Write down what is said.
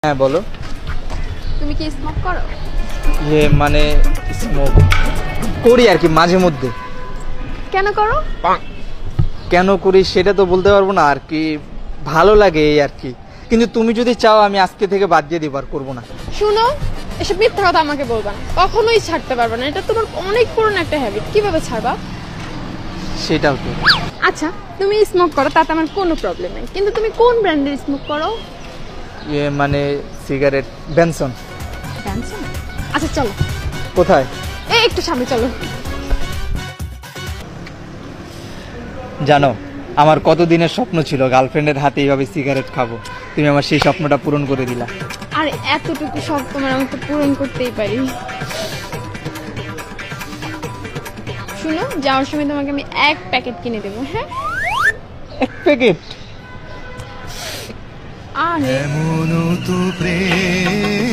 হ্যাঁ বলো। তুমি কি স্মোক করো? মানে স্মোক করি আর কি মাঝে মধ্যে। কেন করো? কেন করি সেটা তো বলতে পারবো না আর কি, ভালো লাগে এই আর কি। কিন্তু তুমি যদি চাও আমি আজকে থেকে বাদ দিয়ে দিব, আর করবো না। শুনো, এসব মিথ্যা কথা আমাকে বলবা না, কখনোই ছাড়তে পারবে না। এটা তোমার অনেক পুরনো একটা হ্যাবিট, কিভাবে ছাড়বা? সেটাও তো। আচ্ছা, তুমি স্মোক করো তাতে আমার কোনো প্রবলেম নেই, কিন্তু তুমি কোন ব্র্যান্ডের স্মোক করো? মানে সিগারেট বেনসন। ব্র্যান্ডসন? আচ্ছা চলো। কোথায়? এই একটু সামনে চলো। জানো, আমার কতদিনের স্বপ্ন ছিল গার্লফ্রেন্ডের হাতে এইভাবে সিগারেট খাবো। তুমি আমার সেই স্বপ্নটা পূরণ করে দিলা। আর এতটুকু সব তোমার আমি তো পূরণ করতেই পারি। শুনো, যাওয়ার সময় তোমাকে আমি 1 প্যাকেট কিনে দেবো, হ্যাঁ? 1 প্যাকেট? আরে এমনও তো প্রেম